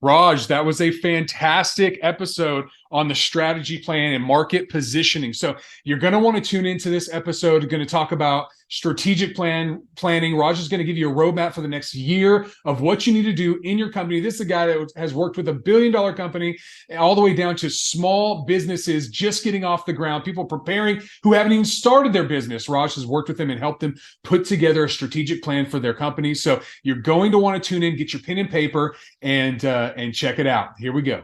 Raj, that was a fantastic episode on the strategy plan and market positioning. So you're going to want to tune into this episode. We're going to talk about strategic planning. Raj is going to give you a roadmap for the next year of what you need to do in your company. This is a guy that has worked with $1 billion company all the way down to small businesses just getting off the ground, people preparing who haven't even started their business. Raj has worked with them and helped them put together a strategic plan for their company. So you're going to want to tune in, get your pen and paper, and check it out. Here we go.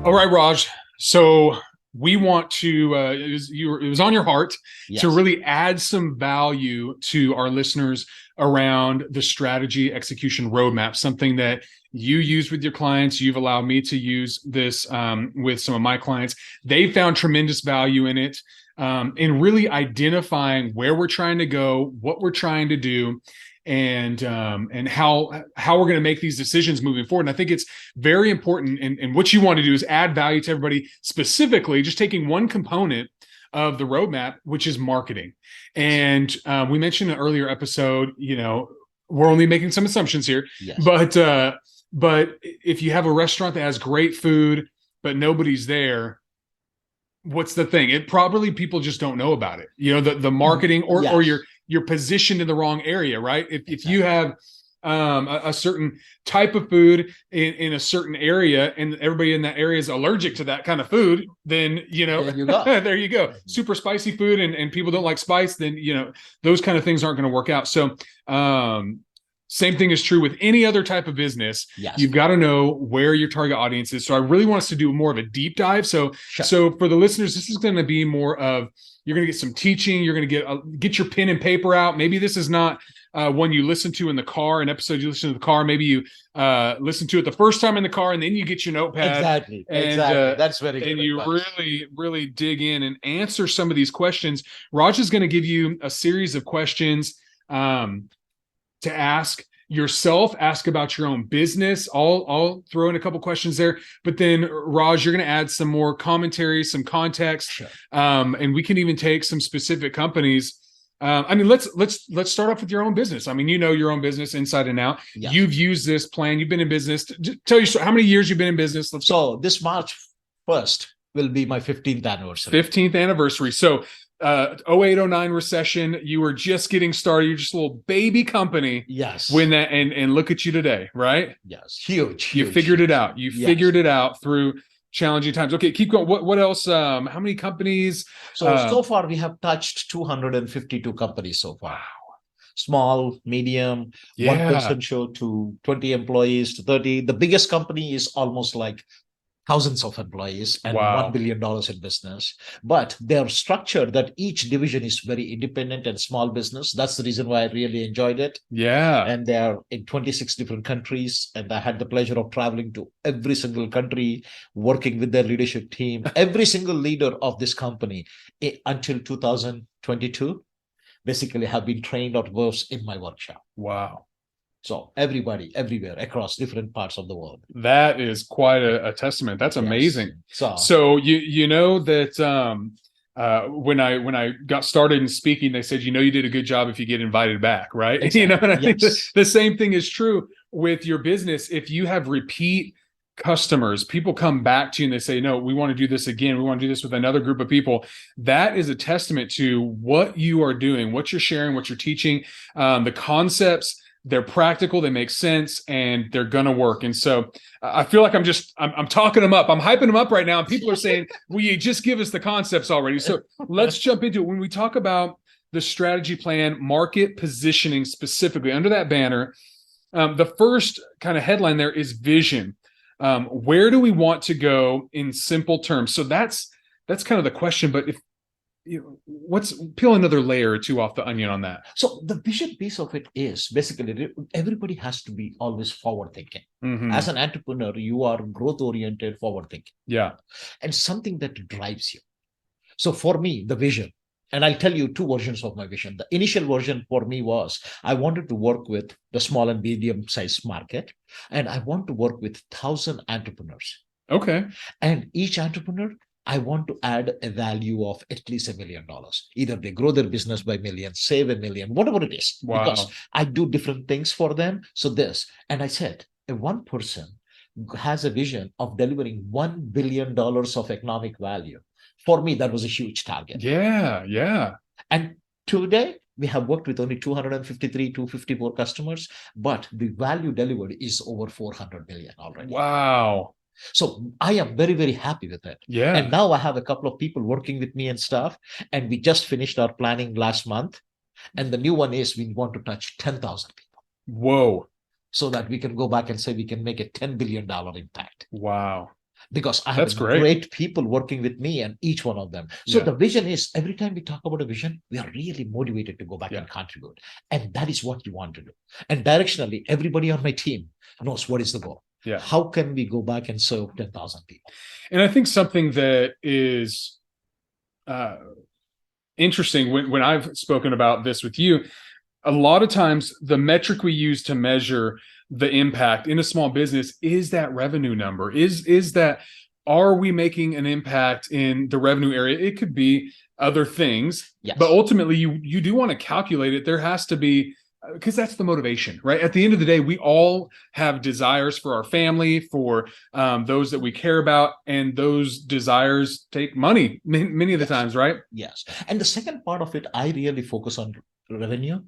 All right, Raj. So we want to, it was on your heart to really add some value to our listeners around the strategy execution roadmap, something that you use with your clients. You've allowed me to use this with some of my clients. They found tremendous value in it, in really identifying where we're trying to go, what we're trying to do, and how we're going to make these decisions moving forward. And I think it's very important. And what you want to do is add value to everybody, specifically just taking one component of the roadmap, which is marketing. And we mentioned in an earlier episode, we're only making some assumptions here, but if you have a restaurant that has great food, but nobody's there, what's the thing? It probably people just don't know about it. The marketing or you're positioned in the wrong area, right? If you have a certain type of food in a certain area and everybody in that area is allergic to that kind of food, then, there you go. There you go. Super spicy food and people don't like spice, then, those kind of things aren't going to work out. So, same thing is true with any other type of business. You've got to know where your target audience is. So I really want us to do more of a deep dive. So for the listeners, this is going to be more of, you're going to get some teaching. You're going to get your pen and paper out. Maybe this is not one you listen to in the car, an episode you listen to in the car. Maybe you listen to it the first time in the car, and then you get your notepad. Exactly. That's very good. And you really dig in and answer some of these questions. Raj is going to give you a series of questions to ask yourself, ask about your own business. I'll throw in a couple questions there, but then Raj, you're going to add some more commentary, some context, and we can even take some specific companies. Let's start off with your own business. Your own business inside and out. You've used this plan. You've been in business. Tell you how many years you've been in business. This March 1st will be my 15th anniversary. 15th anniversary. So 08-09 recession, you were just getting started. You're just a little baby company. When that and look at you today, right? Huge. You figured it out. You figured it out through challenging times. Okay, keep going. What else? How many companies? So far we have touched 252 companies so far. Wow. Small, medium, one-person show to 20 employees to 30. The biggest company is almost like thousands of employees and $1 billion in business, but they're structured that each division is very independent and small business. That's the reason why I really enjoyed it. And they're in 26 different countries. And I had the pleasure of traveling to every single country, working with their leadership team. Every single leader of this company until 2022 basically have been trained or versed in my workshop. Wow. So everybody, everywhere, across different parts of the world. That is quite a testament. That's amazing. So you know that when I got started in speaking, they said, you did a good job if you get invited back, right? Exactly. And I think the same thing is true with your business. If you have repeat customers, people come back to you and they say, no, we want to do this again. We want to do this with another group of people. That is a testament to what you are doing, what you're sharing, what you're teaching, the concepts. They're practical, they make sense, and they're gonna work. And so I feel like I'm talking them up. I'm hyping them up right now. And people are saying, will you just give us the concepts already? So let's jump into it. When we talk about the strategy plan, market positioning specifically under that banner, the first kind of headline there is vision. Where do we want to go in simple terms? So that's kind of the question, but peel another layer or two off the onion on that. So the vision piece of it is basically everybody has to be always forward thinking. As an entrepreneur, you are growth oriented, forward thinking. And something that drives you. So for me, the vision, and I'll tell you two versions of my vision. The initial version for me was I wanted to work with the small and medium sized market, and I want to work with 1,000 entrepreneurs. Okay. And each entrepreneur, I want to add a value of at least $1 million. Either they grow their business by million, save $1 million, whatever it is. Wow. Because I do different things for them. So and I said, if one person has a vision of delivering $1 billion of economic value, for me, that was a huge target. Yeah, yeah. And today, we have worked with only 253, 254 customers, but the value delivered is over 400 million already. Wow. So I am very, very happy with it. Yeah. And now I have a couple of people working with me and stuff. And we just finished our planning last month. And the new one is we want to touch 10,000 people. Whoa. So that we can go back and say we can make a $10 billion impact. Wow. Because I have great people working with me and each one of them. So the vision is, every time we talk about a vision, we are really motivated to go back and contribute. And that is what you want to do. And directionally, everybody on my team knows what is the goal. Yeah. How can we go back and serve 10,000 people? And I think something that is interesting when I've spoken about this with you, a lot of times the metric we use to measure the impact in a small business is that revenue number, is that, are we making an impact in the revenue area? It could be other things, but ultimately you do want to calculate it. There has to be, because that's the motivation, right? At the end of the day, we all have desires for our family, for those that we care about, and those desires take money many of the times, right? Yes. And the second part of it, I really focus on revenue.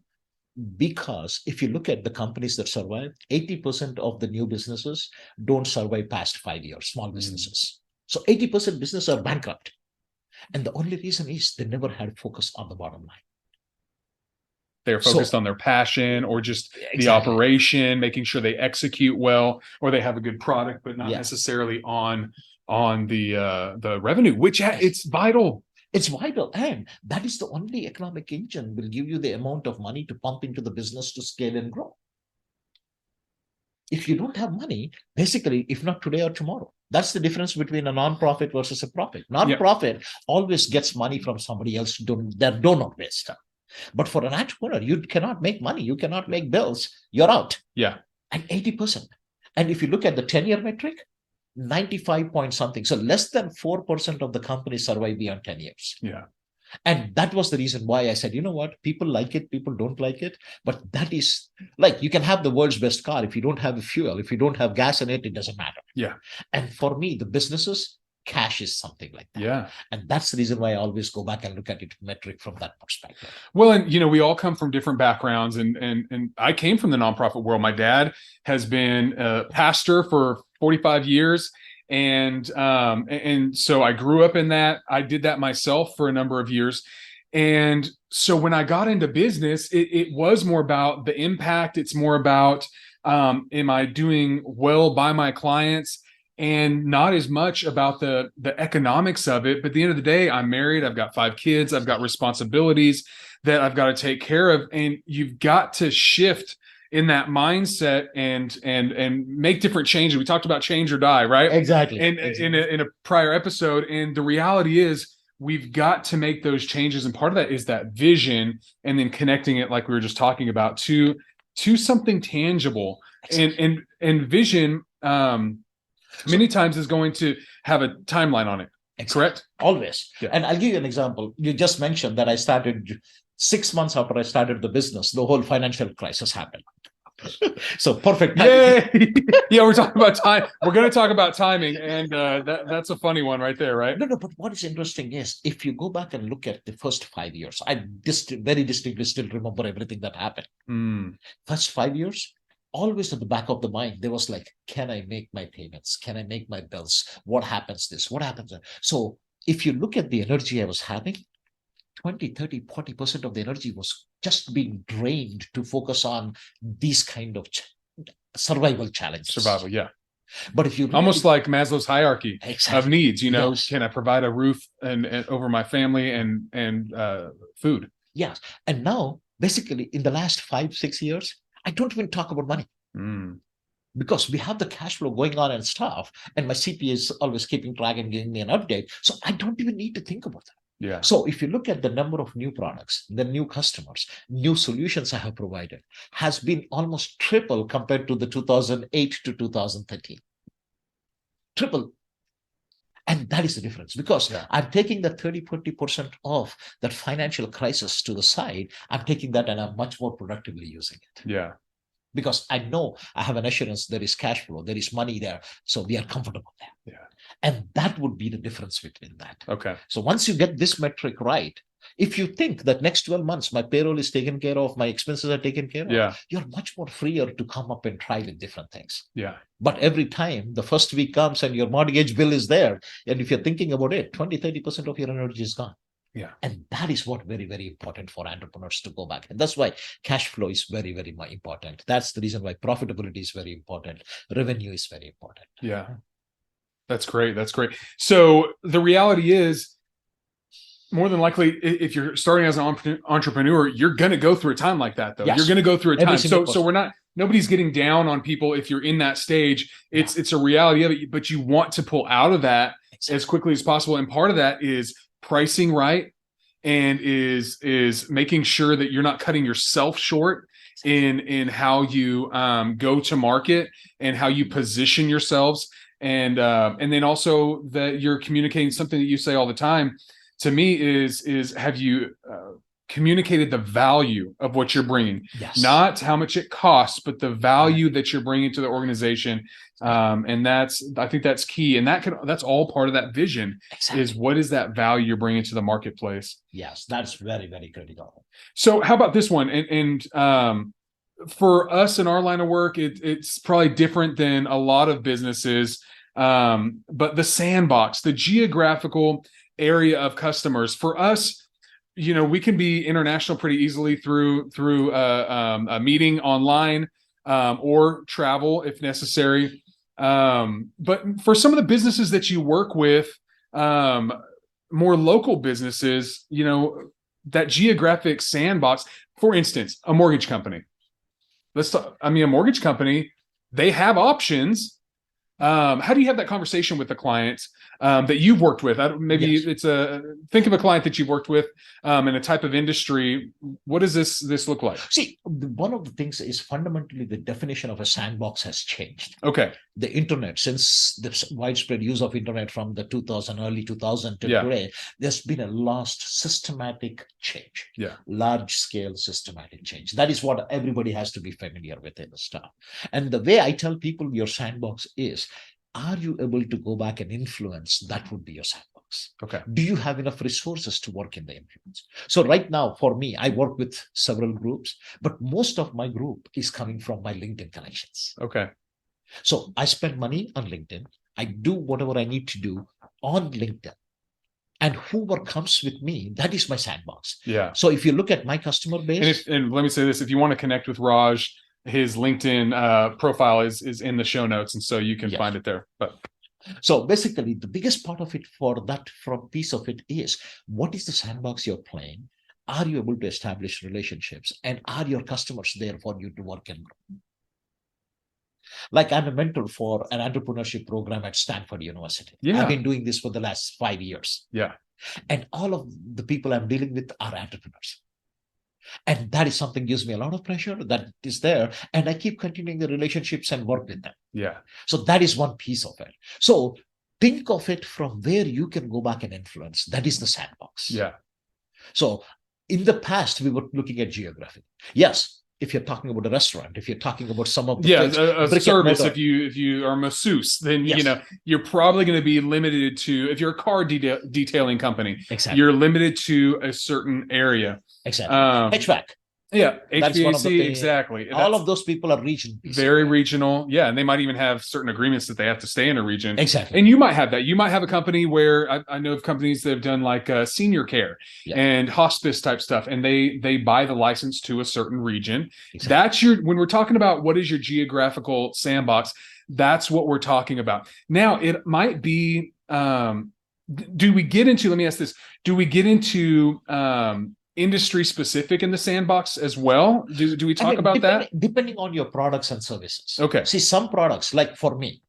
Because if you look at the companies that survive, 80% of the new businesses don't survive past 5 years, small businesses. So 80% businesses are bankrupt. And the only reason is they never had focus on the bottom line. They're focused on their passion or just the operation, making sure they execute well, or they have a good product, but not necessarily on the revenue, which it's vital. It's vital. And that is the only economic engine will give you the amount of money to pump into the business to scale and grow. If you don't have money, basically, if not today or tomorrow, that's the difference between a non-profit versus a profit. Non-profit always gets money from somebody else, their donor based. But for an entrepreneur, you cannot make money. You cannot make bills. You're out. Yeah. And 80%. And if you look at the 10-year metric, 95 point something. So less than 4% of the companies survive beyond 10 years. Yeah. And that was the reason why I said, you know what, people like it, people don't like it. But that is like, you can have the world's best car. If you don't have the fuel, if you don't have gas in it, it doesn't matter. Yeah. And for me, the businesses, cash is something like that. Yeah. And that's the reason why I always go back and look at it metric from that perspective. Well, and we all come from different backgrounds, and I came from the nonprofit world. My dad has been a pastor for 45 years. And so I grew up in that. I did that myself for a number of years. And so when I got into business, it was more about the impact. It's more about, am I doing well by my clients? And not as much about the economics of it. But at the end of the day, I'm married. I've got 5 kids. I've got responsibilities that I've got to take care of. And you've got to shift in that mindset and make different changes. We talked about change or die, right? Exactly. And in a prior episode. And the reality is we've got to make those changes. And part of that is that vision, and then connecting it, like we were just talking about, to something tangible. Exactly. And vision many times is going to have a timeline on it. Exactly. Correct? Always. Yeah. And I'll give you an example. You just mentioned that I started 6 months after I started the business, the whole financial crisis happened. So perfect. Yeah, we're talking about time. We're going to talk about timing, and that's a funny one right there, right? No. But what is interesting is if you go back and look at the first 5 years, I very distinctly still remember everything that happened. First 5 years, always at the back of the mind, there was like, can I make my payments? Can I make my bills? What happens this? What happens that? So if you look at the energy I was having, 20, 30, 40% of the energy was just being drained to focus on these kind of survival challenges. Survival, yeah. But if you really, almost like Maslow's hierarchy of needs, Yes. Can I provide a roof and over my family and food? Yes. And now, basically, in the last 5-6 years, I don't even talk about money. Because we have the cash flow going on and stuff, and my CPA is always keeping track and giving me an update. So I don't even need to think about that. Yeah. So if you look at the number of new products, the new customers, new solutions I have provided has been almost triple compared to the 2008 to 2013. Triple. And that is the difference, because I'm taking the 30-40% of that financial crisis to the side. I'm taking that and I'm much more productively using it. Yeah. Because I know I have an assurance there is cash flow, there is money there. So we are comfortable there. Yeah. And that would be the difference between that. Okay. So once you get this metric right, if you think that next 12 months, my payroll is taken care of, my expenses are taken care of, you're much more freer to come up and try with different things. Yeah. But every time the first week comes and your mortgage bill is there, and if you're thinking about it, 20-30% of your energy is gone. Yeah. And that is what very, very important for entrepreneurs to go back. And that's why cash flow is very, very important. That's the reason why profitability is very important. Revenue is very important. Yeah. That's great. That's great. So the reality is, more than likely, if you're starting as an entrepreneur, you're going to go through a time like that, though. Yes. You're going to go through a time. So we're not, nobody's getting down on people if you're in that stage. It's a reality of it, but you want to pull out of that as quickly as possible. And part of that is pricing right, and is making sure that you're not cutting yourself short in how you go to market and how you position yourselves. And then also that you're communicating something that you say all the time to me is have you communicated the value of what you're bringing? Yes. Not how much it costs, but the value that you're bringing to the organization. And I think that's key. And that's all part of that vision. Exactly. Is what is that value you're bringing to the marketplace? Yes, that's very, very critical. So how about this one? And for us in our line of work, it's probably different than a lot of businesses. But the sandbox, the geographical area of customers, for us, we can be international pretty easily through a meeting online, or travel if necessary. But for some of the businesses that you work with, more local businesses, that geographic sandbox, for instance, a mortgage company. A mortgage company, they have options. How do you have that conversation with the clients that you've worked with? Think of a client that you've worked with in a type of industry. What does this look like? See, one of the things is fundamentally the definition of a sandbox has changed. Okay. The internet, since the widespread use of internet from the early 2000 to today, there's been a systematic change. Yeah. Large scale systematic change. That is what everybody has to be familiar with in the stuff. And the way I tell people your sandbox is, are you able to go back and influence? That would be your sandbox. Okay. Do you have enough resources to work in the influence? So right now, for me, I work with several groups, but most of my group is coming from my LinkedIn connections. Okay. So I spend money on LinkedIn. I do whatever I need to do on LinkedIn. And whoever comes with me, that is my sandbox. Yeah. So if you look at my customer base. And let me say this, if you want to connect with Raj, his LinkedIn profile is in the show notes, and so you can find it there. But so basically, the biggest part of it from piece of it is, what is the sandbox you're playing? Are you able to establish relationships, and are your customers there for you to work and grow? Like, I'm a mentor for an entrepreneurship program at Stanford University. I've been doing this for the last 5 years. Yeah. And all of the people I'm dealing with are entrepreneurs. And that is something gives me a lot of pressure that is there. And I keep continuing the relationships and work with them. Yeah. So that is one piece of it. So think of it from where you can go back and influence. That is the sandbox. Yeah. So in the past, we were looking at geography. Yes. If you're talking about a restaurant, if you're talking about some of the a service, if you are a masseuse, then you're probably going to be limited to, if you're a car detailing company, you're limited to a certain area. Exactly. HVAC. Yeah, HVAC, exactly. All of those people are region. Very regional. Yeah, and they might even have certain agreements that they have to stay in a region. Exactly. And you might have that. You might have a company where I know of companies that have done like senior care and hospice type stuff, and they buy the license to a certain region. Exactly. That's when we're talking about what is your geographical sandbox, that's what we're talking about. Now, it might be, do we get into, let me ask this, do we get into industry specific in the sandbox as well? Do we talk about that? Depending on your products and services. Okay. See, some products, like for me,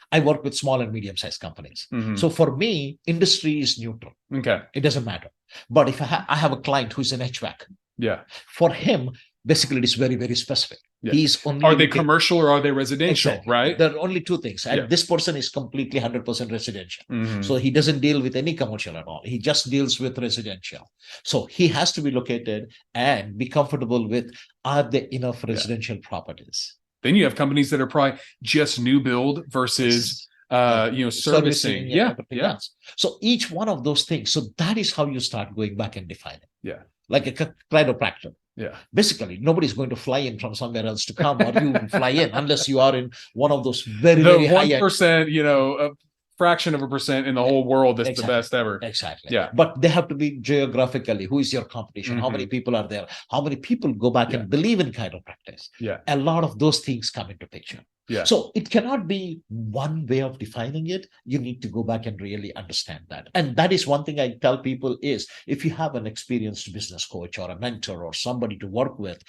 I work with small and medium-sized companies. Mm-hmm. So for me, industry is neutral. Okay. It doesn't matter. But if I have a client who's an HVAC, yeah, for him, basically it is very, very specific. Yeah. He's only Are they commercial or are they residential? Exactly. Right. There are only two things. And Yeah. this person is completely 100% residential. Mhm. So he doesn't deal with any commercial at all. He just deals with residential. So he has to be located and be comfortable with, are there enough residential properties? Then you have companies that are probably just new build versus servicing. Yeah. Else. So each one of those things. So that is how you start going back and defining. Yeah. Like a chiropractor. Yeah. Basically, nobody's going to fly in from somewhere else to come, or you fly in unless you are in one of those very 1%, a fraction of a percent in the whole world that's the best ever. Exactly. Yeah. But they have to be geographically. Who is your competition? How many people are there? How many people go back and believe in chiropractic? Yeah. A lot of those things come into picture. Yeah. So it cannot be one way of defining it. You need to go back and really understand that. And that is one thing I tell people is, if you have an experienced business coach or a mentor or somebody to work with,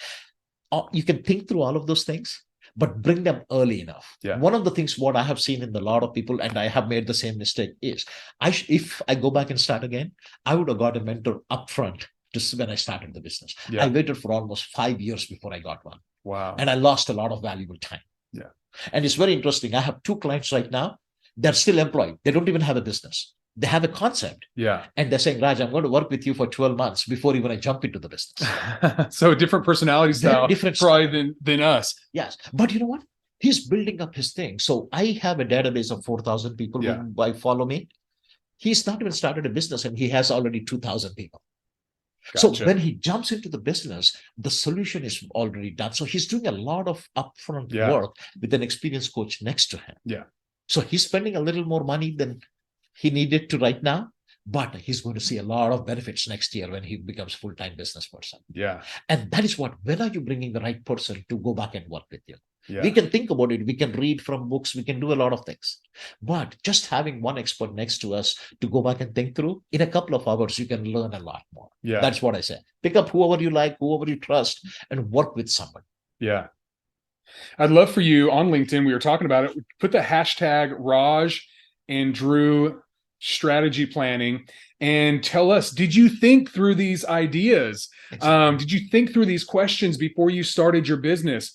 you can think through all of those things, but bring them early enough. Yeah. One of the things what I have seen in a lot of people, and I have made the same mistake, is if I go back and start again, I would have got a mentor upfront just when I started the business. Yeah. I waited for almost 5 years before I got one. Wow. And I lost a lot of valuable time. Yeah. And it's very interesting. I have 2 clients right now. They're still employed. They don't even have a business. They have a concept. Yeah. And they're saying, Raj, I'm going to work with you for 12 months before even I jump into the business. So a different personality style, different probably than us. Yes. But you know what? He's building up his thing. So I have a database of 4,000 people who follow me. He's not even started a business and he has already 2,000 people. Gotcha. So when he jumps into the business, the solution is already done. So he's doing a lot of upfront work with an experienced coach next to him. Yeah. So he's spending a little more money than he needed to right now, but he's going to see a lot of benefits next year when he becomes a full-time business person. Yeah. And that is what, when are you bringing the right person to go back and work with you? Yeah. We can think about it. We can read from books. We can do a lot of things. But just having one expert next to us to go back and think through, in a couple of hours, you can learn a lot more. Yeah. That's what I say. Pick up whoever you like, whoever you trust, and work with somebody. Yeah. I'd love for you on LinkedIn. We were talking about it. Put the hashtag Raj and Drew strategy planning and tell us, did you think through these ideas? Exactly. Did you think through these questions before you started your business?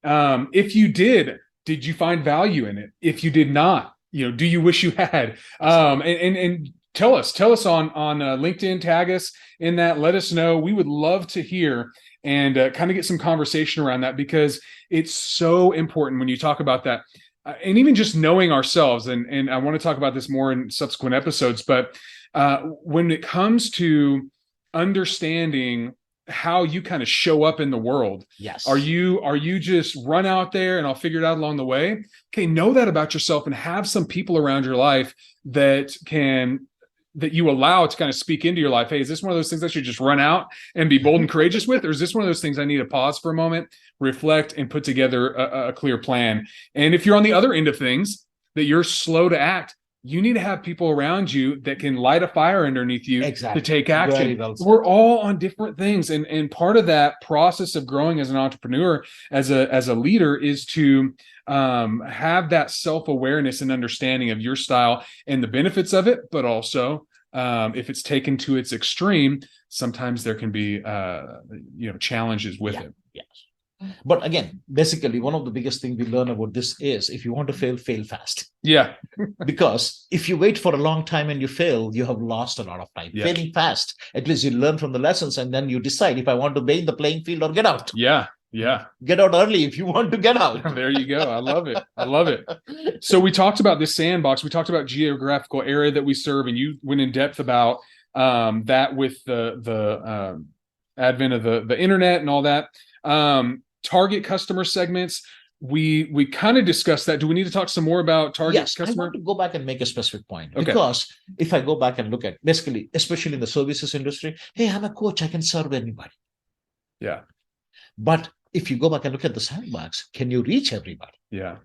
If you did you find value in it? If you did not, do you wish you had? And tell us on LinkedIn, tag us in that, let us know. We would love to hear and kind of get some conversation around that, because it's so important when you talk about that. And even just knowing ourselves, and I want to talk about this more in subsequent episodes, but when it comes to understanding how you kind of show up in the world. Yes. Are you just run out there and I'll figure it out along the way? Okay, know that about yourself and have some people around your life that you allow to kind of speak into your life. Hey, is this one of those things I should just run out and be bold and courageous with? Or is this one of those things I need to pause for a moment, reflect, and put together a clear plan? And if you're on the other end of things, that you're slow to act, you need to have people around you that can light a fire underneath you to take action. Well, we're all on different things. And part of that process of growing as an entrepreneur, as a leader, is to have that self-awareness and understanding of your style and the benefits of it, but also if it's taken to its extreme, sometimes there can be challenges with it. Yes. But again, basically, one of the biggest things we learn about this is, if you want to fail fast. Yeah. Because if you wait for a long time and you fail, you have lost a lot of time. Yeah. Failing fast, at least you learn from the lessons, and then you decide if I want to be in the playing field or get out. Yeah. Yeah. Get out early if you want to get out. There you go. I love it. I love it. So we talked about this sandbox. We talked about geographical area that we serve, and you went in depth about that with the advent of the internet and all that. Target customer segments. We kind of discussed that. Do we need to talk some more about target customer? I want to go back and make a specific point. Okay. Because if I go back and look at, basically, especially in the services industry, hey, I'm a coach, I can serve anybody. Yeah. But if you go back and look at the sandbox, can you reach everybody? Yeah.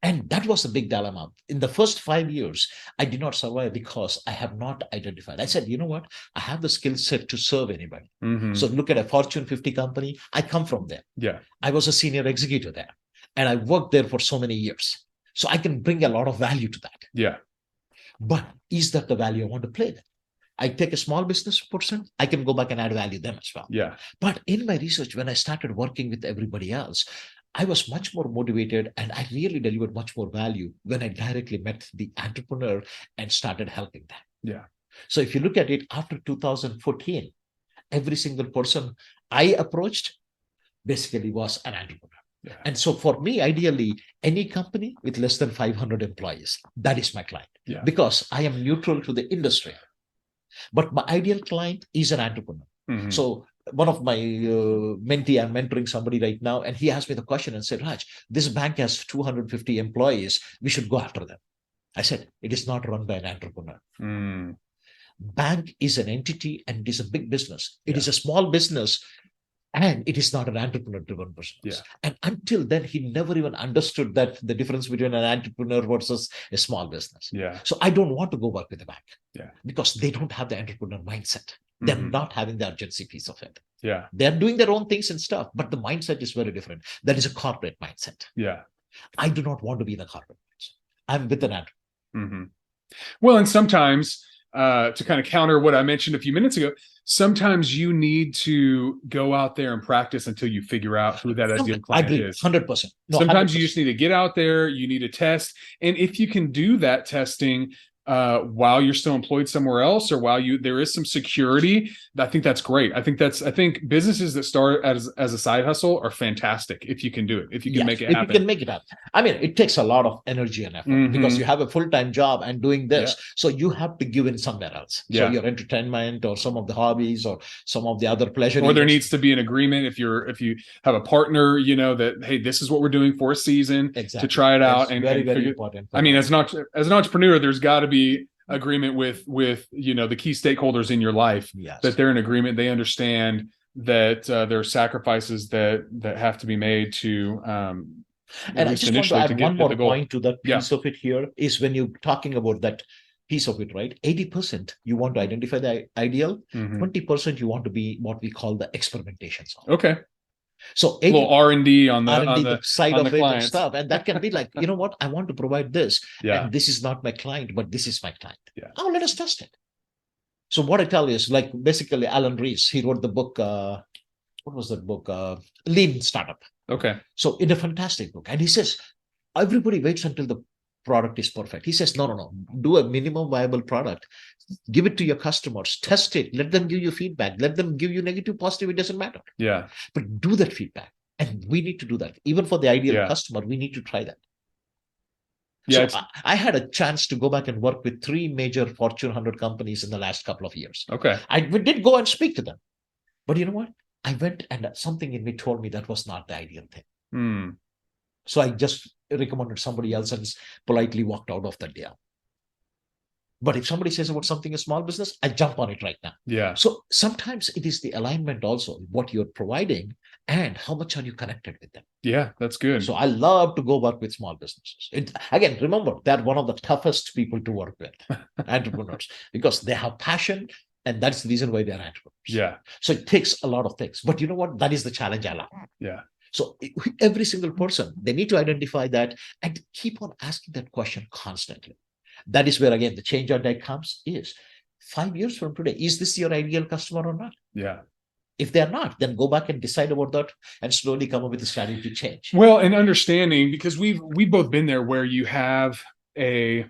And that was the big dilemma. In the first 5 years, I did not survive because I have not identified. I said, you know what? I have the skill set to serve anybody. Mm-hmm. So look at a Fortune 50 company. I come from there. Yeah. I was a senior executive there, and I worked there for so many years. So I can bring a lot of value to that. Yeah. But is that the value I want to play there? I take a small business person, I can go back and add value them as well. Yeah. But in my research, when I started working with everybody else, I was much more motivated and I really delivered much more value when I directly met the entrepreneur and started helping them. Yeah. So if you look at it after 2014, every single person I approached basically was an entrepreneur. Yeah. And so for me, ideally, any company with less than 500 employees, that is my client. Yeah. Because I am neutral to the industry. But my ideal client is an entrepreneur. Mm-hmm. So one of my mentee, I'm mentoring somebody right now, and he asked me the question and said, Raj, this bank has 250 employees. We should go after them. I said, it is not run by an entrepreneur. Mm. Bank is an entity and it is a big business. It is a small business. And it is not an entrepreneur-driven business. Yeah. And until then, he never even understood that the difference between an entrepreneur versus a small business. Yeah. So I don't want to go work with a bank. Yeah. Because they don't have the entrepreneur mindset. They're not having the urgency piece of it. Yeah. They're doing their own things and stuff, but the mindset is very different. That is a corporate mindset. Yeah. I do not want to be in a corporate mindset. I'm with an entrepreneur. Well, and sometimes to kind of counter what I mentioned a few minutes ago, sometimes you need to go out there and practice until you figure out who that ideal client is. 100%. No, sometimes 100%. You just need to get out there, you need to test. And if you can do that testing while you're still employed somewhere else, or while there is some security, I think that's great. I think businesses that start as a side hustle are fantastic if you can do it, if you can make it happen. If you can make it happen. I mean, it takes a lot of energy and effort because you have a full-time job and doing this. So you have to give in somewhere else. So your entertainment or some of the hobbies or some of the other pleasure. Or there needs to be an agreement if you have a partner, that, hey, this is what we're doing for a season to try it out. And very important. I mean, as an entrepreneur, there's got to be agreement with the key stakeholders in your life, that they're in agreement, they understand that there are sacrifices that have to be made to and I just want to add one more point to that piece of it here is when you're talking about that piece of it, right? 80% you want to identify the ideal, 20% you want to be what we call the experimentation zone. Okay. So a little R&D on the side on of the it and stuff. And that can be like, you know what? I want to provide this. And this is not my client, but this is my client. Yeah. Oh, let us test it. So what I tell you is like basically Alan Rees, he wrote the book, what was that book? Lean Startup. Okay. So in a fantastic book. And he says, everybody waits until the product is perfect. He says, no. Do a minimum viable product. Give it to your customers. Test it. Let them give you feedback. Let them give you negative, positive. It doesn't matter. Yeah. But do that feedback. And we need to do that. Even for the ideal customer, we need to try that. Yeah, so I had a chance to go back and work with 3 major Fortune 100 companies in the last couple of years. Okay. We did go and speak to them. But you know what? I went and something in me told me that was not the ideal thing. So I just recommended somebody else and politely walked out of that deal. But if somebody says about something, a small business, I jump on it right now. Yeah. So sometimes it is the alignment also, what you're providing and how much are you connected with them. Yeah, that's good. So I love to go work with small businesses. Again, remember, they're one of the toughest people to work with, entrepreneurs, because they have passion. And that's the reason why they're entrepreneurs. Yeah. So it takes a lot of things. But you know what? That is the challenge I love. Yeah. So every single person, they need to identify that and keep on asking that question constantly. That is where, again, the change or die comes is 5 years from today. Is this your ideal customer or not? Yeah. If they're not, then go back and decide about that and slowly come up with a strategy to change. Well, and understanding, because we've both been there where you have a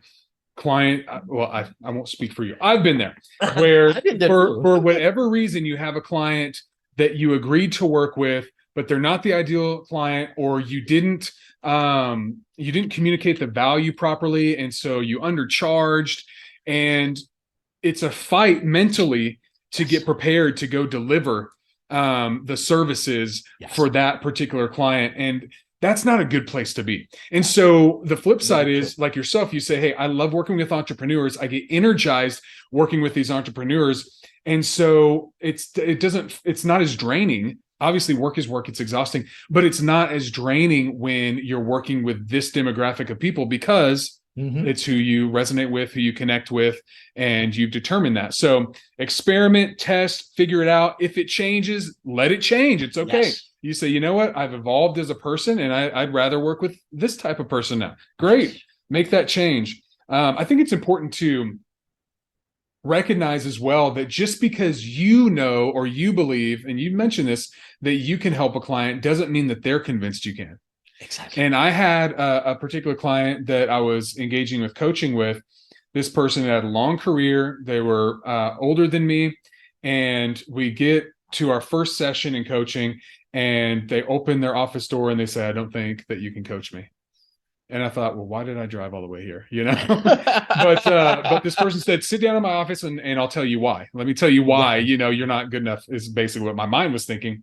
client. Well, I won't speak for you. I've been there where for whatever reason you have a client that you agreed to work with, but they're not the ideal client, or you didn't communicate the value properly, and so you undercharged, and it's a fight mentally to get prepared to go deliver the services for that particular client. And that's not a good place to be. And so the flip side is, like yourself, you say, hey, I love working with entrepreneurs. I get energized working with these entrepreneurs. And so it's not as draining. Obviously, work is work. It's exhausting, but it's not as draining when you're working with this demographic of people, because it's who you resonate with, who you connect with, and you've determined that. So experiment, test, figure it out. If it changes, let it change. It's okay. Yes. You say, you know what? I've evolved as a person, and I'd rather work with this type of person now. Great. Make that change. I think it's important to recognize as well that just because you know or you believe, and you mentioned this, that you can help a client doesn't mean that they're convinced you can. Exactly. And I had a particular client that I was engaging with coaching with. This person had a long career. They were older than me. And we get to our first session in coaching, and they open their office door and they say, I don't think that you can coach me. And I thought, well, why did I drive all the way here? But this person said, sit down in my office and I'll tell you why. Let me tell you why, you're not good enough, is basically what my mind was thinking.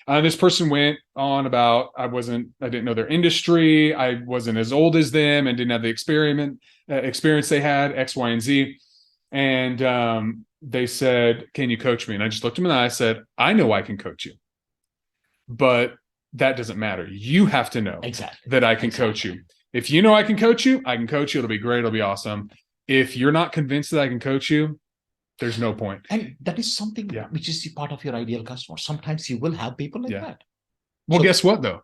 This person went on about, I didn't know their industry. I wasn't as old as them and didn't have the experience they had, X, Y, and Z. And they said, can you coach me? And I just looked them in the eye. I said, I know I can coach you, but that doesn't matter. You have to know that I can coach you. If you know I can coach you, I can coach you. It'll be great. It'll be awesome. If you're not convinced that I can coach you, there's no point. And that is something which is the part of your ideal customer. Sometimes you will have people like that. Well, guess what, though?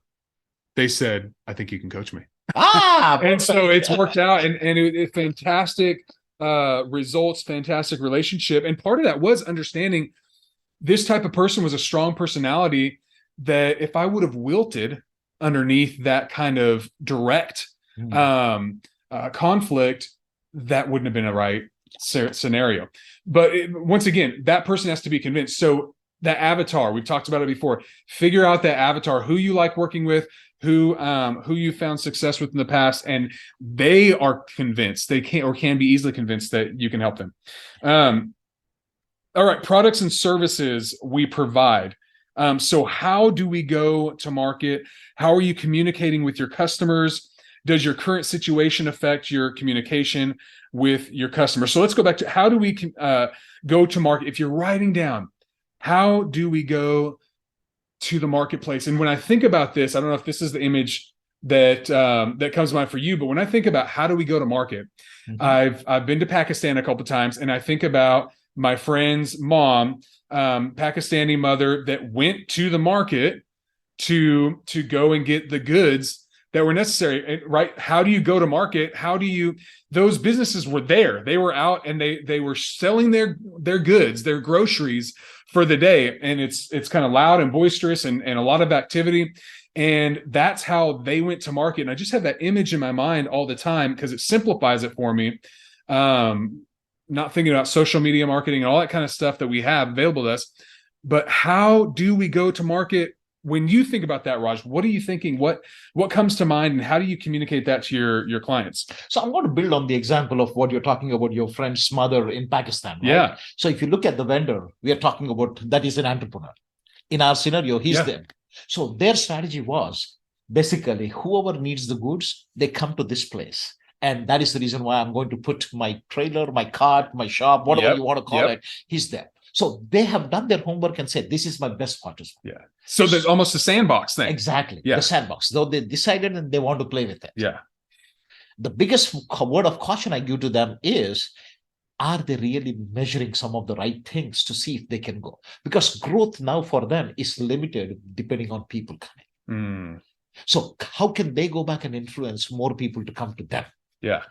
They said, I think you can coach me. And so it's worked out, and it fantastic results, fantastic relationship. And part of that was understanding this type of person was a strong personality that if I would have wilted underneath that kind of direct conflict, that wouldn't have been a right scenario. But once again, that person has to be convinced. So that avatar, we've talked about it before, figure out that avatar, who you like working with, who you found success with in the past, and they are convinced, they can be easily convinced that you can help them. All right, products and services we provide. So how do we go to market? How are you communicating with your customers? Does your current situation affect your communication with your customers? So let's go back to how do we go to market? If you're writing down, how do we go to the marketplace? And when I think about this, I don't know if this is the image that that comes to mind for you, but when I think about how do we go to market, I've been to Pakistan a couple of times, and I think about my friend's mom, Pakistani mother, that went to the market to go and get the goods that were necessary, right? How do you go to market? Those businesses were there. They were out and they were selling their goods, their groceries for the day. And it's kind of loud and boisterous and a lot of activity. And that's how they went to market. And I just have that image in my mind all the time because it simplifies it for me. Not thinking about social media marketing and all that kind of stuff that we have available to us. But how do we go to market? When you think about that, Raj, what are you thinking? What comes to mind, and how do you communicate that to your clients? So I'm going to build on the example of what you're talking about, your friend's mother in Pakistan. Right? Yeah. So if you look at the vendor, we are talking about that is an entrepreneur. In our scenario, he's there. So their strategy was basically whoever needs the goods, they come to this place. And that is the reason why I'm going to put my trailer, my cart, my shop, whatever you want to call it, he's there. So they have done their homework and said, this is my best quarters. Yeah. So there's almost a sandbox thing. Exactly. Yeah. The sandbox. Though they decided and they want to play with it. Yeah. The biggest word of caution I give to them is, are they really measuring some of the right things to see if they can go? Because growth now for them is limited depending on people coming. So how can they go back and influence more people to come to them? Yeah.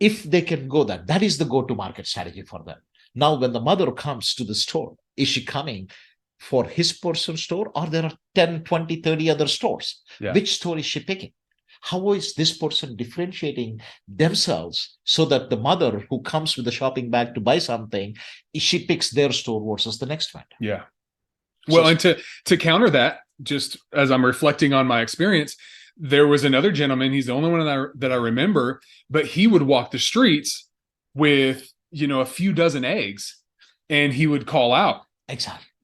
If they can go that is the go-to-market strategy for them. Now, when the mother comes to the store, is she coming for his personal store, or there are 10, 20, 30 other stores? Yeah. Which store is she picking? How is this person differentiating themselves so that the mother who comes with the shopping bag to buy something, she picks their store versus the next one? Yeah. Well, and to counter that, just as I'm reflecting on my experience, there was another gentleman, he's the only one that I remember, but he would walk the streets with, a few dozen eggs, and he would call out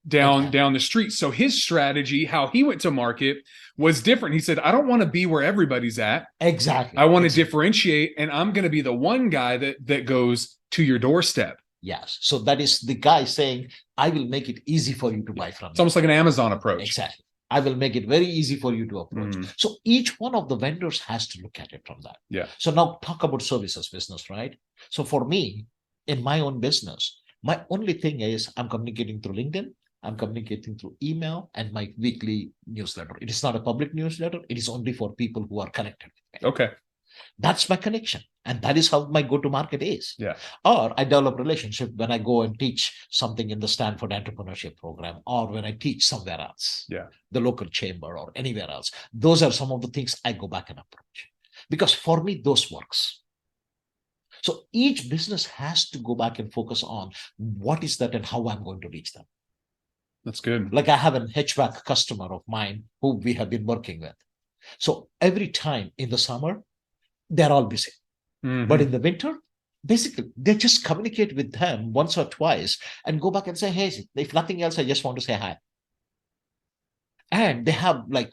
down the street. So his strategy, how he went to market, was different. He said, I don't want to be where everybody's at. Exactly. I want to differentiate, and I'm going to be the one guy that goes to your doorstep. Yes. So that is the guy saying, I will make it easy for you to buy from me. It's almost like an Amazon approach. Exactly. I will make it very easy for you to approach. So each one of the vendors has to look at it from that. Yeah. So now talk about services business, right? So for me, in my own business, my only thing is I'm communicating through LinkedIn, I'm communicating through email, and my weekly newsletter. It is not a public newsletter. It is only for people who are connected with me. Okay. That's my connection. And that is how my go-to-market is. Yeah. Or I develop relationship when I go and teach something in the Stanford Entrepreneurship Program, or when I teach somewhere else, the local chamber or anywhere else. Those are some of the things I go back and approach. Because for me, those works. So each business has to go back and focus on what is that and how I'm going to reach them. That's good. Like I have an HVAC customer of mine who we have been working with. So every time in the summer, they're all busy. But in the winter, basically, they just communicate with them once or twice and go back and say, hey, if nothing else, I just want to say hi. And they have like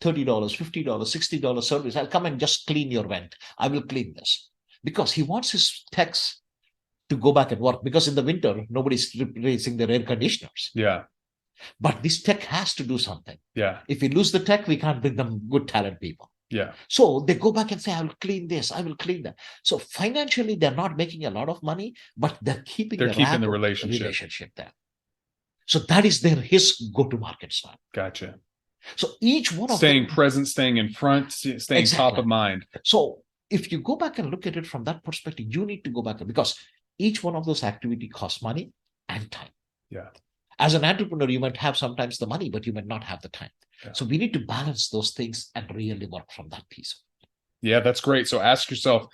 $30, $50, $60 service. I'll come and just clean your vent. I will clean this. Because he wants his techs to go back and work. Because in the winter, nobody's replacing their air conditioners. Yeah. But this tech has to do something. Yeah. If we lose the tech, we can't bring them good talent people. Yeah. So they go back and say, I will clean this, I will clean that. So financially, they're not making a lot of money, but they're keeping the relationship there. So that is his go-to-market style. Gotcha. So each one of staying present, staying in front, staying top of mind. So if you go back and look at it from that perspective, you need to go back, because each one of those activities costs money and time. Yeah. As an entrepreneur, you might have sometimes the money, but you might not have the time. Yeah. So we need to balance those things and really work from that piece. Yeah, that's great. So ask yourself,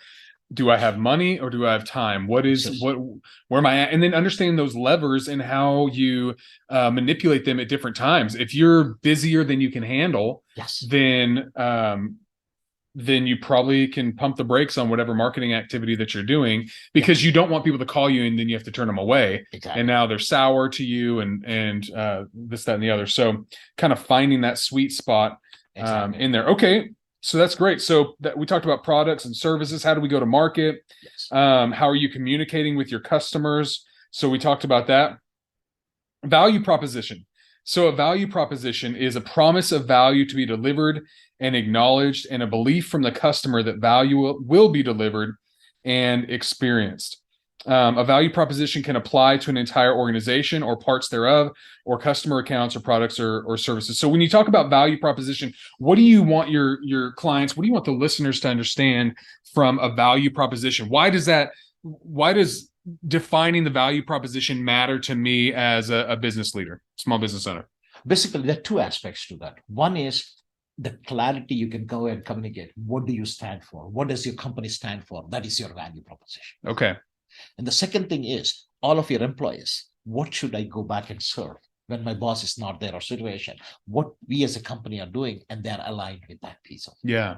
do I have money or do I have time? Where am I at? And then understanding those levers and how you manipulate them at different times. If you're busier than you can handle, then you probably can pump the brakes on whatever marketing activity that you're doing, because you don't want people to call you and then you have to turn them away. Exactly. And now they're sour to you and this, that, and the other. So kind of finding that sweet spot in there. Okay. So that's great. So we talked about products and services. How do we go to market? Yes. How are you communicating with your customers? So we talked about that. Value proposition. So a value proposition is a promise of value to be delivered and acknowledged, and a belief from the customer that value will be delivered and experienced. A value proposition can apply to an entire organization or parts thereof, or customer accounts or products or services. So when you talk about value proposition, what do you want your clients, what do you want the listeners to understand from a value proposition? Why does defining the value proposition matter to me as a business leader, small business owner? Basically, there are two aspects to that. One is the clarity you can go and communicate. What do you stand for? What does your company stand for? That is your value proposition. Okay. And the second thing is all of your employees. What should I go back and serve when my boss is not there or situation? What we as a company are doing, and they're aligned with that piece of it. Yeah.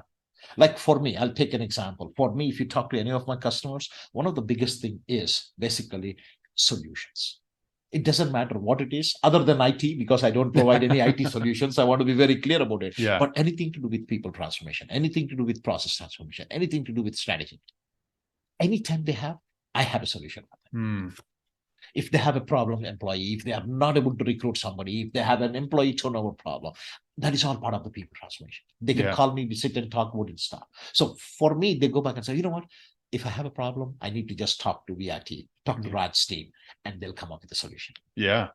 Like for me, I'll take an example. For me, if you talk to any of my customers, one of the biggest thing is basically solutions. It doesn't matter what it is, other than IT, because I don't provide any IT solutions. I want to be very clear about it. Yeah. But anything to do with people transformation, anything to do with process transformation, anything to do with strategy. Anytime they have, I have a solution for them. If they have a problem employee, if they are not able to recruit somebody, if they have an employee turnover problem, that is all part of the people transformation. They can call me, we sit and talk about it and stuff. So for me, they go back and say, you know what? If I have a problem, I need to just talk to VIT, talk to Raj's team, and they'll come up with a solution. Yeah.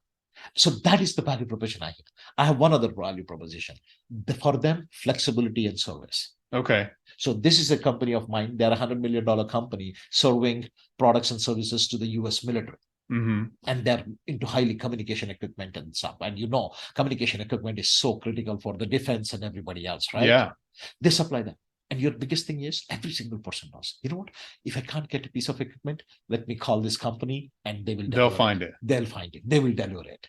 So that is the value proposition I have. I have one other value proposition. For them, flexibility and service. Okay. So this is a company of mine. They're $100 million company serving products and services to the US military. And they're into highly communication equipment and stuff. And communication equipment is so critical for the defense and everybody else, right? Yeah. They supply that. And your biggest thing is every single person knows, you know what? If I can't get a piece of equipment, let me call this company and they'll find it. They'll find it. They will deliver it.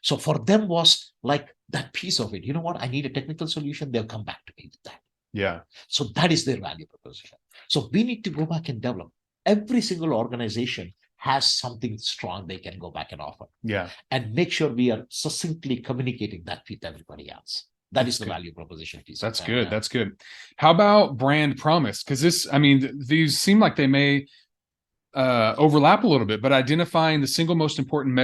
So for them was like that piece of it. You know what? I need a technical solution. They'll come back to me with that. Yeah. So that is their value proposition. So we need to go back and develop. Every single organization has something strong they can go back and offer. Yeah. And make sure we are succinctly communicating that with everybody else. That is the value proposition piece. That's good. That's good. How about brand promise? Because these seem like they may overlap a little bit, but identifying the single most important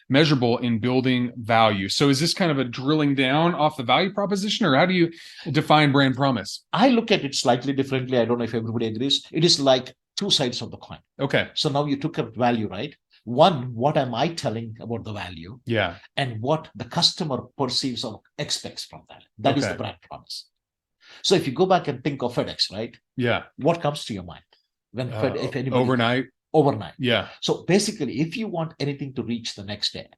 measurable in building value. So is this kind of a drilling down off the value proposition, or how do you define brand promise? I look at it slightly differently. I don't know if everybody agrees. It is like two sides of the coin. Okay. So now you took up value, right? One, what am I telling about the value? Yeah. And what the customer perceives or expects from that. That is the brand promise. So if you go back and think of FedEx, right? Yeah. What comes to your mind when if anybody overnight? Overnight. Yeah. So basically, if you want anything to reach the next day,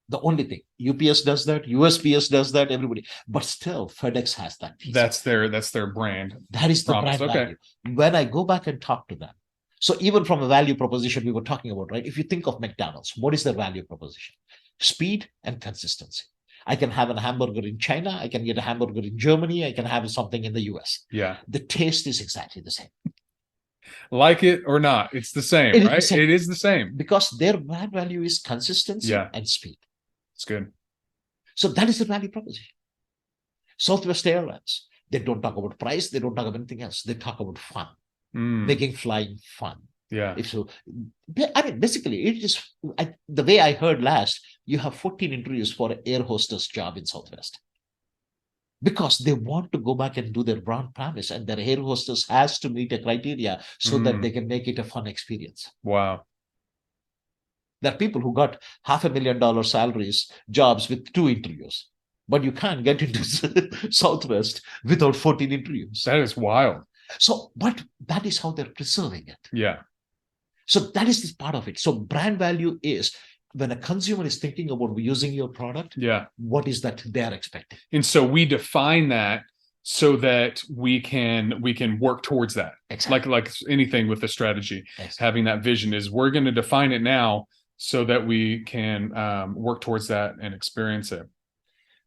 the only thing UPS does that, USPS does that, everybody, but still FedEx has that piece. That's their brand. That is the brand value. When I go back and talk to them, so even from a value proposition we were talking about, right? If you think of McDonald's, what is their value proposition? Speed and consistency. I can have a hamburger in China, I can get a hamburger in Germany, I can have something in the US. Yeah. The taste is exactly the same. Like it or not, it's the same, right? It is the same. Because their brand value is consistency and speed. It's good. So that is the value proposition. Southwest Airlines, they don't talk about price, they don't talk about anything else. They talk about fun, making flying fun. Yeah. If so, I mean, basically, it is the way I heard last, you have 14 interviews for an air hostess job in Southwest. Because they want to go back and do their brand promise, and their air hostess has to meet a criteria so that they can make it a fun experience. Wow. There are people who got $500,000 salaries, jobs with 2 interviews, but you can't get into Southwest without 14 interviews. That is wild. So, but that is how they're preserving it. Yeah. So that is this part of it. So brand value is when a consumer is thinking about using your product, what is that they're expecting? And so we define that so that we can work towards that. Exactly. Like anything with the strategy, having that vision is we're going to define it now so that we can work towards that and experience it.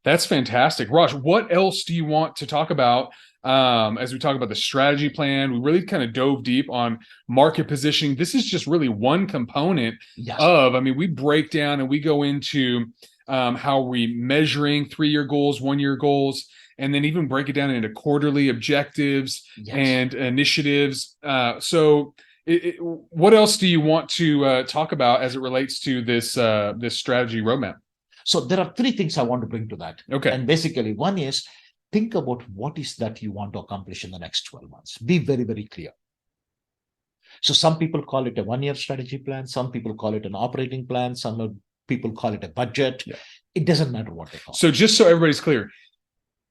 That's fantastic. Raj, what else do you want to talk about as we talk about the strategy plan? We really kind of dove deep on market positioning. This is just really one component of, I mean, we break down and we go into how we measuring 3-year goals, 1-year goals, and then even break it down into quarterly objectives and initiatives. So what else do you want to talk about as it relates to this strategy roadmap? So there are 3 things I want to bring to that. Okay. And basically, one is think about what is that you want to accomplish in the next 12 months. Be very, very clear. So some people call it a 1-year strategy plan. Some people call it an operating plan. Some people call it a budget. It doesn't matter what they call it. So just so everybody's clear,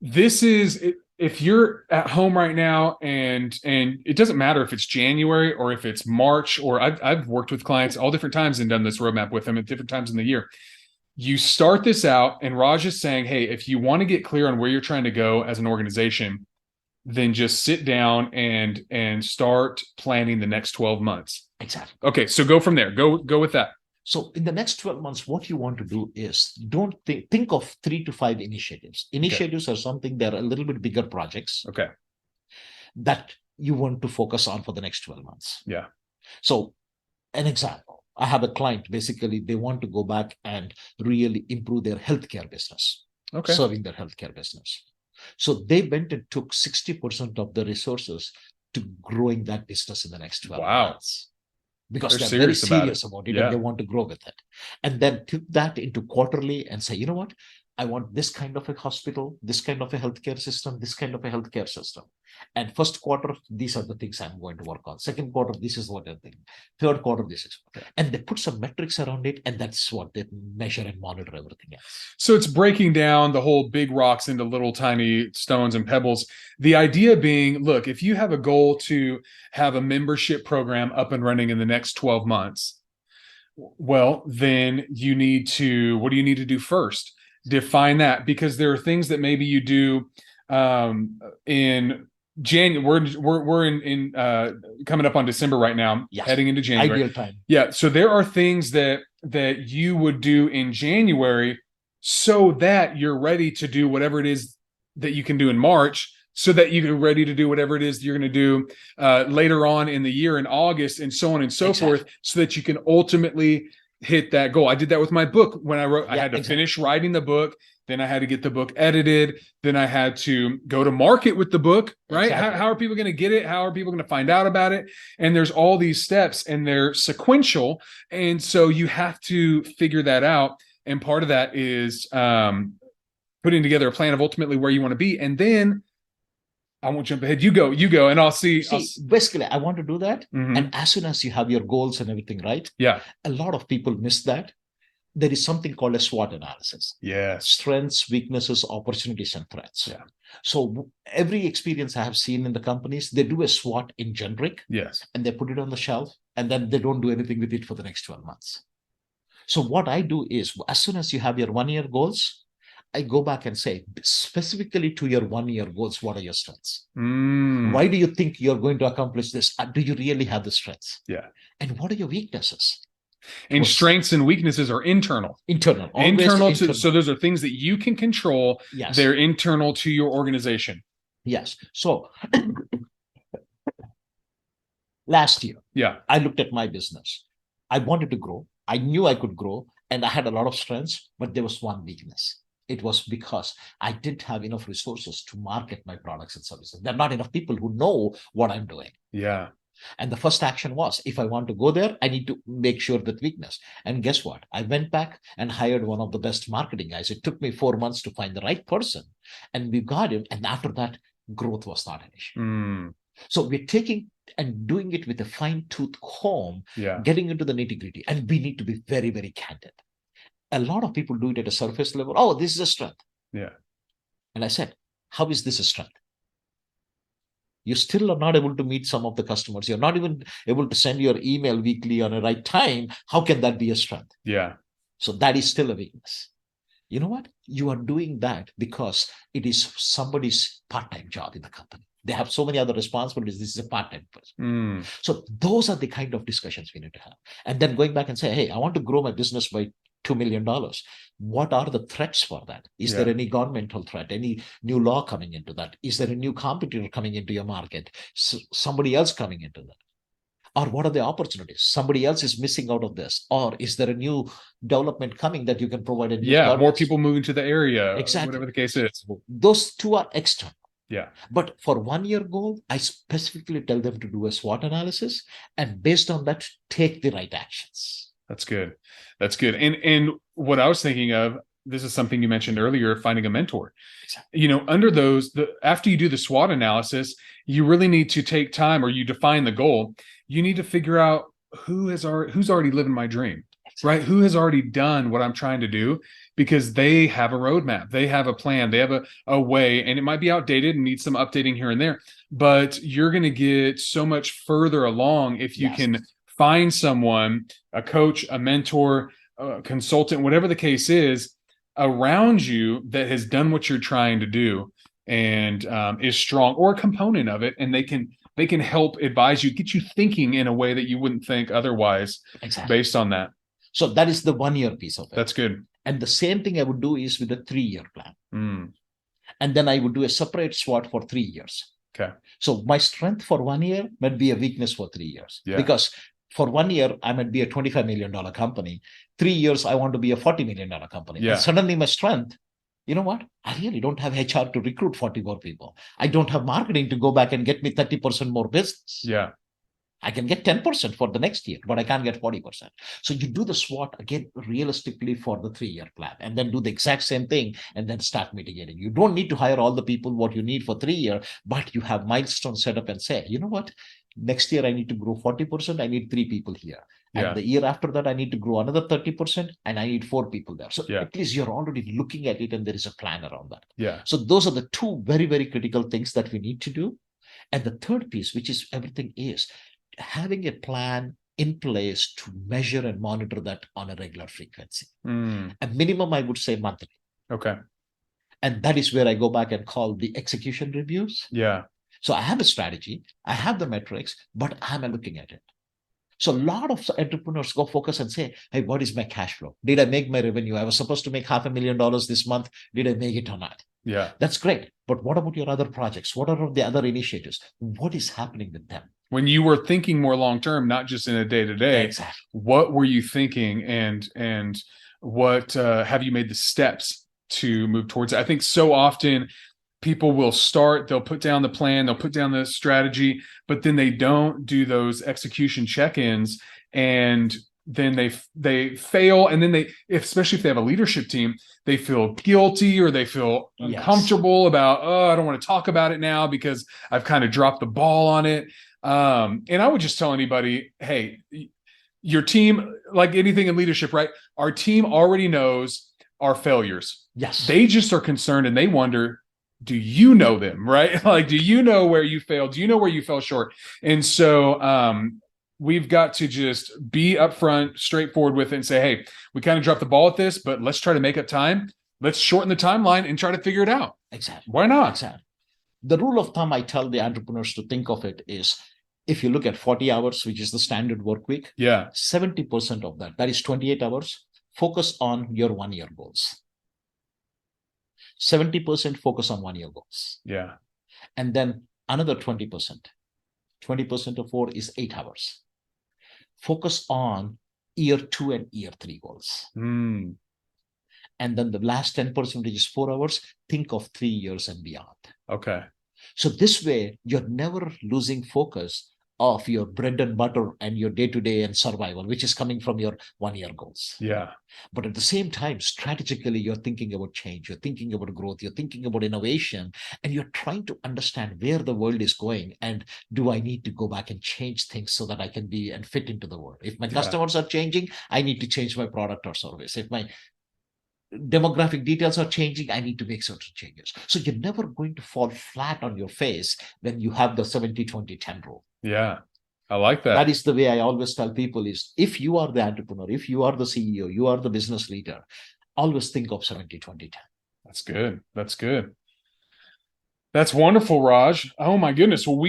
this is, if you're at home right now and it doesn't matter if it's January or if it's March, or I've worked with clients all different times and done this roadmap with them at different times in the year. You start this out and Raj is saying, hey, if you want to get clear on where you're trying to go as an organization, then just sit down and start planning the next 12 months. Exactly. Okay, so go from there. Go with that. So in the next 12 months, what you want to do is don't think of 3 to 5 initiatives. Initiatives are something that are a little bit bigger projects. Okay. That you want to focus on for the next 12 months. Yeah. So an example. I have a client, basically, they want to go back and really improve their healthcare business, serving their healthcare business. So they went and took 60% of the resources to growing that business in the next 12 months. Because they're very serious about it and they want to grow with it. And then took that into quarterly and say, you know what? I want this kind of a hospital, this kind of a healthcare system, this kind of a healthcare system. And first quarter, these are the things I'm going to work on. Second quarter, this is what I'm thinking. Third quarter, this is. And they put some metrics around it, and that's what they measure and monitor everything else. So it's breaking down the whole big rocks into little tiny stones and pebbles. The idea being, look, if you have a goal to have a membership program up and running in the next 12 months, well, then you need to, what do you need to do first? Define that, because there are things that maybe you do in January. We're in coming up on December right now, heading into January. Ideal time. Yeah. So there are things that you would do in January so that you're ready to do whatever it is that you can do in March, so that you're ready to do whatever it is you're going to do later on in the year in August, and so on and so forth, so that you can ultimately hit that goal. I did that with my book when I wrote. I had to finish writing the book. Then I had to get the book edited. Then I had to go to market with the book, right? How are people going to get it? How are people going to find out about it? And there's all these steps, and they're sequential. And so you have to figure that out. And part of that is putting together a plan of ultimately where you want to be. And then I won't jump ahead. You go, and I'll see. Basically, I want to do that. And as soon as you have your goals and everything, right? Yeah. A lot of people miss that. there is something called a SWOT analysis. Yes. Strengths, weaknesses, opportunities, and threats. Yeah. So every experience I have seen in the companies, they do a SWOT in generic. Yes. And they put it on the shelf, and then they don't do anything with it for the next 12 months. So what I do is, as soon as you have your 1 year goals, I go back and say, specifically to your 1 year goals, what are your strengths? Why do you think you're going to accomplish this? Do you really have the strengths? Yeah. And what are your weaknesses? And strengths and weaknesses are internal. Internal. So those are things that you can control. Yes. They're internal to your organization. Yes. So last year, I looked at my business. I wanted to grow. I knew I could grow, and I had a lot of strengths, but there was one weakness. It was because I didn't have enough resources to market my products and services. There are not enough people who know what I'm doing. Yeah. And the first action was, if I want to go there, I need to make sure that weakness. And guess what? I went back and hired one of the best marketing guys. It took me 4 months to find the right person, and we got him. And after that, growth was not an issue. So we're taking and doing it with a fine-tooth comb, getting into the nitty-gritty. And we need to be very, very candid. A lot of people do it at a surface level. Oh, this is a strength. Yeah. And I said, how is this a strength? You still are not able to meet some of the customers. You're not even able to send your email weekly on a right time. How can that be a strength? Yeah. So that is still a weakness. You know what? You are doing that because it is somebody's part-time job in the company. They have so many other responsibilities. This is a part-time person. So those are the kind of discussions we need to have. And then going back and say, hey, I want to grow my business by $2 million. What are the threats for that? Is there any governmental threat? Any new law coming into that? Is there a new competitor coming into your market? Somebody else coming into that? Or what are the opportunities? Somebody else is missing out of this. Or is there a new development coming that you can provide a new service? More people moving to the area, exactly. Whatever the case is. Those two are external. Yeah. But for 1 year goal, I specifically tell them to do a SWOT analysis, and based on that, take the right actions. That's good. That's good. And what I was thinking of, this is something you mentioned earlier, finding a mentor. Exactly. Under those, after you do the SWOT analysis, you really need to take time, or you define the goal. You need to figure out who's already living my dream, right? Who has already done what I'm trying to do, because they have a roadmap, they have a plan, they have a way, and it might be outdated and needs some updating here and there, but you're going to get so much further along if you can find someone, a coach, a mentor, a consultant, whatever the case is, around you that has done what you're trying to do and is strong, or a component of it, and they can help advise you, get you thinking in a way that you wouldn't think otherwise, based on that. So that is the 1 year piece of it. That's good. And the same thing I would do is with a 3 year plan. And then I would do a separate SWOT for 3 years. Okay. So my strength for 1 year might be a weakness for 3 years. Because for 1 year, I might be a $25 million company. 3 years, I want to be a $40 million company. And suddenly my strength, you know what? I really don't have HR to recruit 40 more people. I don't have marketing to go back and get me 30% more business. Yeah. I can get 10% for the next year, but I can't get 40%. So you do the SWOT again realistically for the 3 year plan, and then do the exact same thing, and then start mitigating. You don't need to hire all the people what you need for 3 years, but you have milestones set up and say, you know what? Next year I need to grow 40%. I need 3 people here. And the year after that, I need to grow another 30%, and I need 4 people there. So at least you're already looking at it, and there is a plan around that. Yeah. So those are the 2 very, very critical things that we need to do. And the third piece, which is everything, is having a plan in place to measure and monitor that on a regular frequency. A minimum, I would say, monthly. Okay. And that is where I go back and call the execution reviews. Yeah. So I have a strategy, I have the metrics, but I'm looking at it. So a lot of entrepreneurs go focus and say, hey, what is my cash flow? Did I make my revenue? I was supposed to make $500,000 this month. Did I make it or not? Yeah. That's great. But what about your other projects? What are the other initiatives? What is happening with them? When you were thinking more long-term, not just in a day-to-day, what were you thinking, and what have you made the steps to move towards it? I think so often people will start, they'll put down the plan, they'll put down the strategy, but then they don't do those execution check-ins, and then they fail. And then especially if they have a leadership team, they feel guilty, or they feel uncomfortable about, I don't want to talk about it now because I've kind of dropped the ball on it. And I would just tell anybody, hey, your team, like anything in leadership, right? Our team already knows our failures. Yes. They just are concerned and they wonder, do you know them, right? Like, do you know where you failed? Do you know where you fell short? And so we've got to just be upfront, straightforward with it and say, hey, we kind of dropped the ball at this, but let's try to make up time. Let's shorten the timeline and try to figure it out. Exactly. Why not? Exactly. The rule of thumb I tell the entrepreneurs to think of it is, if you look at 40 hours, which is the standard work week, 70% of that is 28 hours, focus on your 1 year goals. 70% focus on 1 year goals. Yeah. And then another 20%. 20% of 4 is 8 hours. Focus on year 2 and year 3 goals. Mm. And then the last 10%, which is 4 hours, think of 3 years and beyond. Okay. So this way, you're never losing focus of your bread and butter and your day-to-day and survival, which is coming from your 1 year goals. Yeah. But at the same time, strategically, you're thinking about change, you're thinking about growth, you're thinking about innovation, and you're trying to understand where the world is going. And do I need to go back and change things so that I can be and fit into the world? If my customers are changing, I need to change my product or service. If my demographic details are changing, I need to make certain changes. So you're never going to fall flat on your face when you have the 70-20-10 rule. Yeah. I like that. That is the way I always tell people is, if you are the entrepreneur, if you are the CEO, you are the business leader, always think of 70-20-10. That's good. That's good. That's wonderful, Raj. Oh my goodness. Well,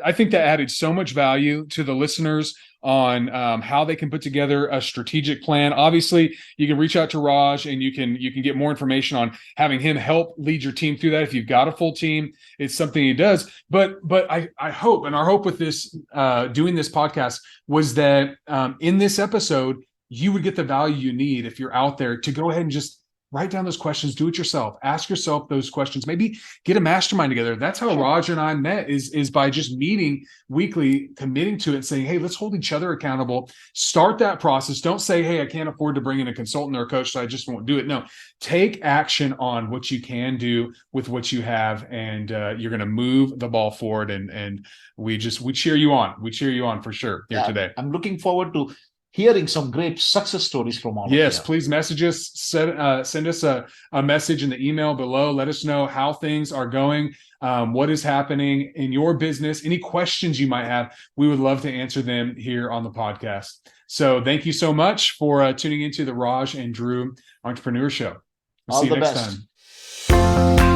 I think that added so much value to the listeners on how they can put together a strategic plan. Obviously, you can reach out to Raj and you can get more information on having him help lead your team through that. If you've got a full team, it's something he does. But I hope, and our hope with this doing this podcast was that in this episode, you would get the value you need if you're out there to go ahead and just write down those questions, do it yourself, ask yourself those questions, maybe get a mastermind together. That's how Raj and I met is by just meeting weekly, committing to it and saying, hey, let's hold each other accountable, start that process. Don't say, hey, I can't afford to bring in a consultant or a coach, so I just won't do it. No, take action on what you can do with what you have. And you're going to move the ball forward. And we cheer you on. We cheer you on for sure here today. I'm looking forward to hearing some great success stories from all of you. Yes, please message us, send us a message in the email below. Let us know how things are going, what is happening in your business, any questions you might have. We would love to answer them here on the podcast. So thank you so much for tuning into the Raj and Drew Entrepreneur Show. We'll see you next time.